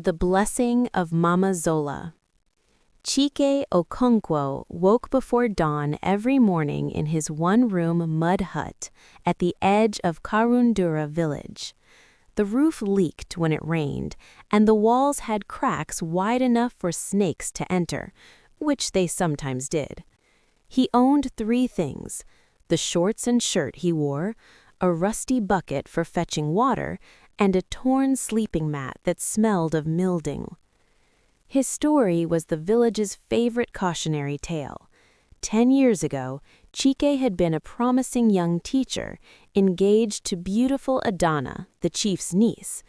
The Blessing of Mama Zola. Chike Okonkwo woke before dawn every morning in his one-room mud hut at the edge of Karundura village. The roof leaked when it rained, and the walls had cracks wide enough for snakes to enter, which they sometimes did. He owned 3 things: the shorts and shirt he wore, a rusty bucket for fetching water, and a torn sleeping mat that smelled of mildew. His story was the village's favorite cautionary tale. 10 years ago, Chike had been a promising young teacher, engaged to beautiful Adana, the chief's niece.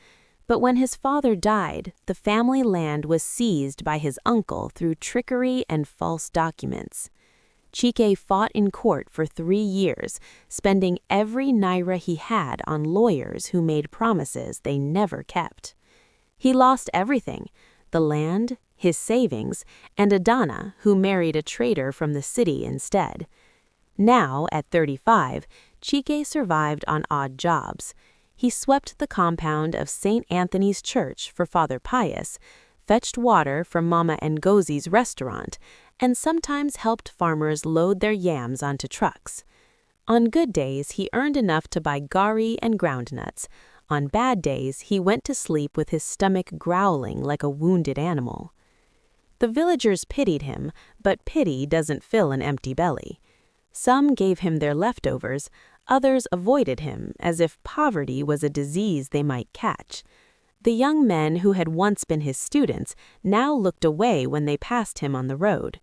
But when his father died, the family land was seized by his uncle through trickery and false documents. Chike fought in court for 3 years, spending every naira he had on lawyers who made promises they never kept. He lost everything: the land, his savings, and Adana, who married a trader from the city instead. Now, at 35, Chike survived on odd jobs. He swept the compound of St. Anthony's Church for Father Pius, fetched water from Mama Ngozi's restaurant, and sometimes helped farmers load their yams onto trucks. On good days, he earned enough to buy gari and groundnuts. On bad days, he went to sleep with his stomach growling like a wounded animal. The villagers pitied him, but pity doesn't fill an empty belly. Some gave him their leftovers, others avoided him as if poverty was a disease they might catch. The young men who had once been his students now looked away when they passed him on the road.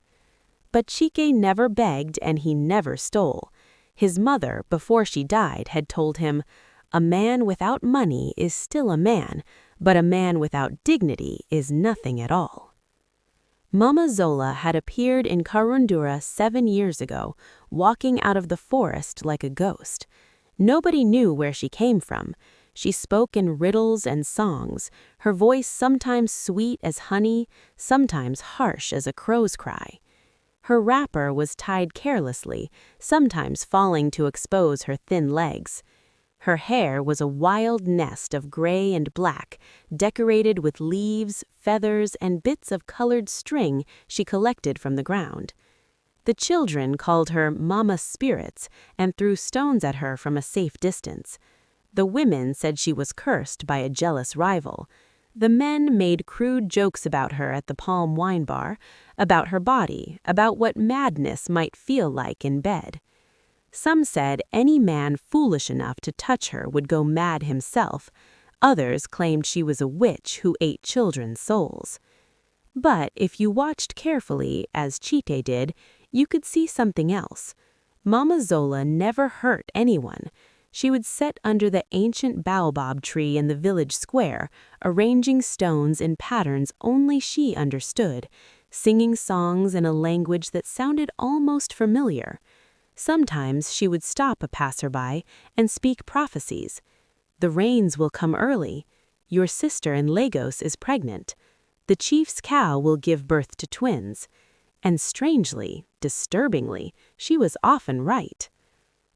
But Chike never begged and he never stole. His mother, before she died, had told him, "A man without money is still a man, but a man without dignity is nothing at all." Mama Zola had appeared in Karundura 7 years ago, walking out of the forest like a ghost. Nobody knew where she came from. She spoke in riddles and songs, her voice sometimes sweet as honey, sometimes harsh as a crow's cry. Her wrapper was tied carelessly, sometimes falling to expose her thin legs. Her hair was a wild nest of gray and black, decorated with leaves, feathers, and bits of colored string she collected from the ground. The children called her Mama Spirits and threw stones at her from a safe distance. The women said she was cursed by a jealous rival. The men made crude jokes about her at the Palm Wine Bar, about her body, about what madness might feel like in bed. Some said any man foolish enough to touch her would go mad himself. Others claimed she was a witch who ate children's souls. But if you watched carefully, as Chike did, you could see something else. Mama Zola never hurt anyone. She would sit under the ancient baobab tree in the village square, arranging stones in patterns only she understood, singing songs in a language that sounded almost familiar. Sometimes she would stop a passerby and speak prophecies. "The rains will come early. Your sister in Lagos is pregnant. The chief's cow will give birth to twins." And strangely, disturbingly, she was often right.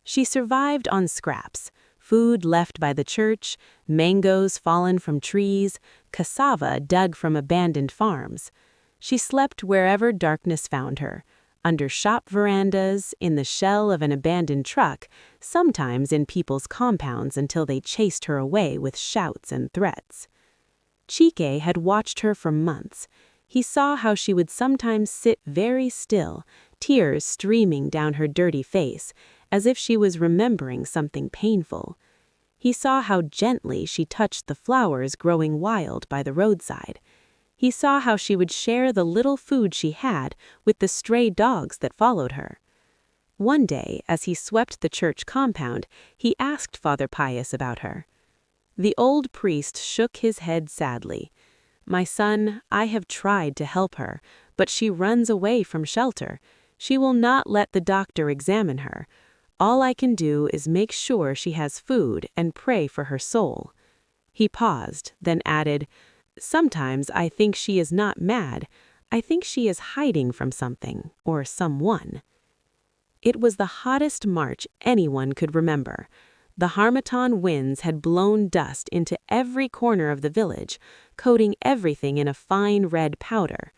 She survived on scraps: food left by the church, mangoes fallen from trees, cassava dug from abandoned farms. She slept wherever darkness found her, under shop verandas, in the shell of an abandoned truck, sometimes in people's compounds until they chased her away with shouts and threats. Chike had watched her for months. He saw how she would sometimes sit very still, tears streaming down her dirty face, as if she was remembering something painful. He saw how gently she touched the flowers growing wild by the roadside. He saw how she would share the little food she had with the stray dogs that followed her. One day, as he swept the church compound, he asked Father Pius about her. The old priest shook his head sadly. "My son, I have tried to help her, but she runs away from shelter. She will not let the doctor examine her. All I can do is make sure she has food and pray for her soul." He paused, then added, "Sometimes I think she is not mad. I think she is hiding from something or someone." It was the hottest March anyone could remember. The harmattan winds had blown dust into every corner of the village, coating everything in a fine red powder.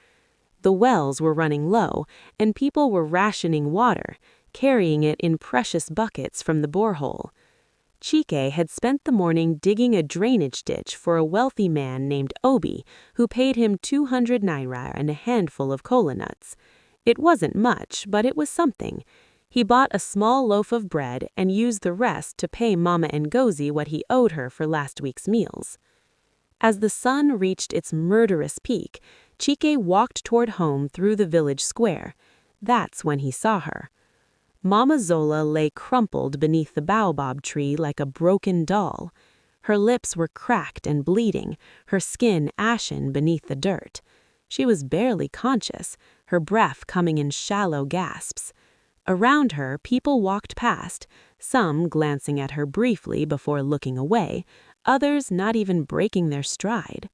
The wells were running low, and people were rationing water, carrying it in precious buckets from the borehole. Chike had spent the morning digging a drainage ditch for a wealthy man named Obi, who paid him 200 naira and a handful of kola nuts. It wasn't much, but it was something. He bought a small loaf of bread and used the rest to pay Mama Ngozi what he owed her for last week's meals. As the sun reached its murderous peak, Chike walked toward home through the village square. That's when he saw her. Mama Zola lay crumpled beneath the baobab tree like a broken doll. Her lips were cracked and bleeding, her skin ashen beneath the dirt. She was barely conscious, her breath coming in shallow gasps. Around her, people walked past, some glancing at her briefly before looking away, others not even breaking their stride.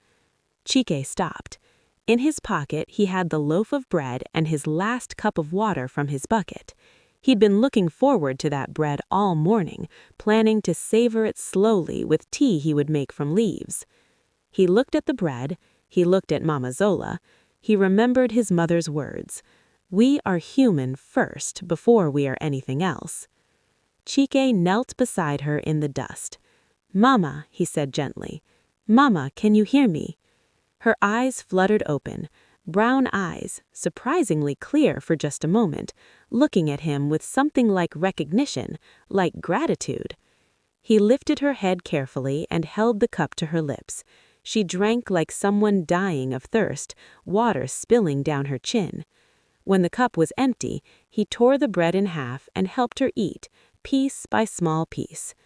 Chike stopped. In his pocket, he had the loaf of bread and his last cup of water from his bucket. He'd been looking forward to that bread all morning, planning to savor it slowly with tea he would make from leaves. He looked at the bread, he looked at Mama Zola, he remembered his mother's words. We are human first before we are anything else. Chike knelt beside her in the dust. Mama, he said gently. Mama, can you hear me? Her eyes fluttered open, brown eyes, surprisingly clear for just a moment, looking at him with something like recognition, like gratitude. He lifted her head carefully and held the cup to her lips. She drank like someone dying of thirst, water spilling down her chin. When the cup was empty, he tore the bread in half and helped her eat, piece by small piece.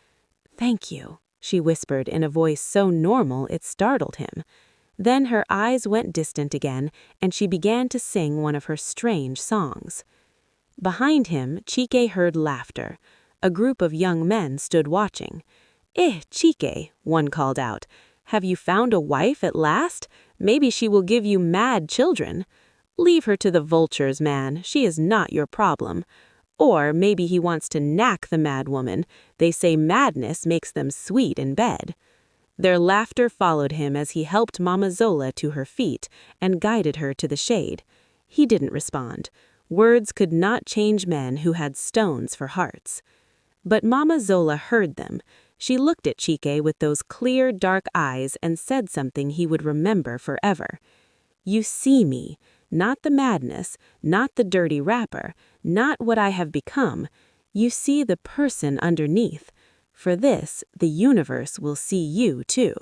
Thank you, she whispered in a voice so normal it startled him. Then her eyes went distant again, and she began to sing one of her strange songs. Behind him, Chike heard laughter. A group of young men stood watching. Chike, one called out. Have you found a wife at last? Maybe she will give you mad children. Leave her to the vultures, man. She is not your problem. Or maybe he wants to knack the mad woman. They say madness makes them sweet in bed. Their laughter followed him as he helped Mama Zola to her feet and guided her to the shade. He didn't respond. Words could not change men who had stones for hearts. But Mama Zola heard them. She looked at Chike with those clear, dark eyes and said something he would remember forever. You see me, not the madness, not the dirty wrapper, not what I have become. You see the person underneath. For this, the universe will see you too.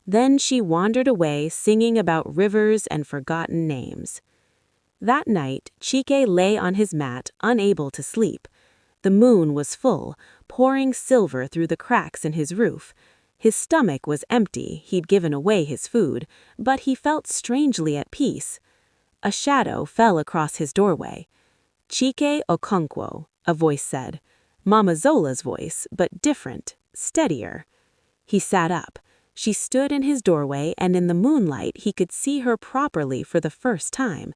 Then she wandered away singing about rivers and forgotten names. That night, Chike lay on his mat, unable to sleep. The moon was full, pouring silver through the cracks in his roof. His stomach was empty, he'd given away his food, but he felt strangely at peace. A shadow fell across his doorway. Chike Okonkwo, a voice said. Mama Zola's voice, but different, steadier. He sat up. She stood in his doorway, and in the moonlight he could see her properly for the first time.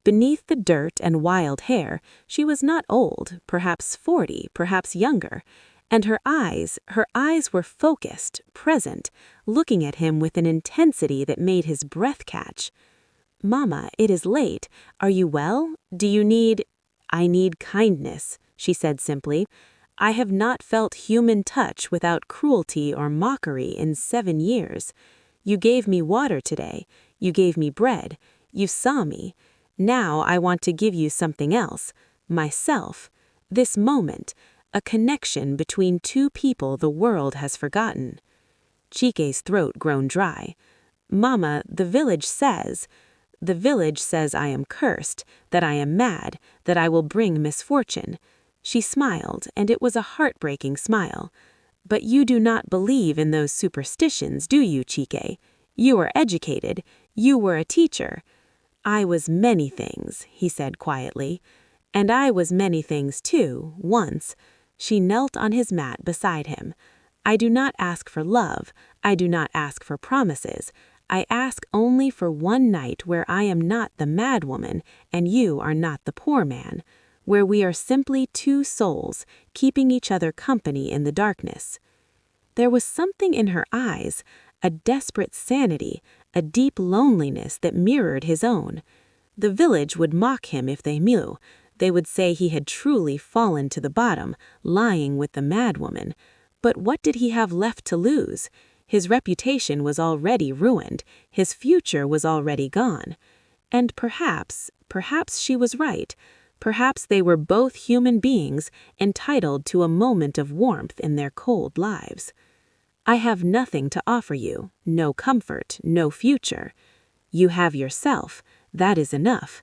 Beneath the dirt and wild hair, she was not old, perhaps 40, perhaps younger. And her eyes were focused, present, looking at him with an intensity that made his breath catch. Mama, it is late. Are you well? Do you need... I need kindness, she said simply. I have not felt human touch without cruelty or mockery in 7 years. You gave me water today. You gave me bread. You saw me. Now I want to give you something else. Myself. This moment. A connection between two people the world has forgotten. Chike's throat grown dry. Mama, the village says I am cursed, that I am mad, that I will bring misfortune. She smiled, and it was a heartbreaking smile. But you do not believe in those superstitions, do you, Chike? You are educated. You were a teacher. I was many things, he said quietly. And I was many things too, once. She knelt on his mat beside him. I do not ask for love. I do not ask for promises. I ask only for one night where I am not the mad woman and you are not the poor man. where we are simply two souls keeping each other company in the darkness. There was something in her eyes, a desperate sanity, a deep loneliness that mirrored his own. The village would mock him if they knew. They would say he had truly fallen to the bottom, lying with the madwoman. But what did he have left to lose? His reputation was already ruined. His future was already gone. And perhaps she was right. Perhaps they were both human beings entitled to a moment of warmth in their cold lives. I have nothing to offer you, no comfort, no future. You have yourself, that is enough.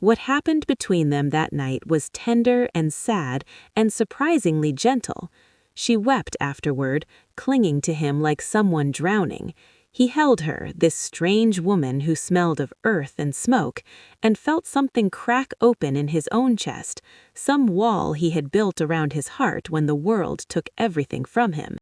What happened between them that night was tender and sad and surprisingly gentle. She wept afterward, clinging to him like someone drowning. He held her, this strange woman who smelled of earth and smoke, and felt something crack open in his own chest, some wall he had built around his heart when the world took everything from him.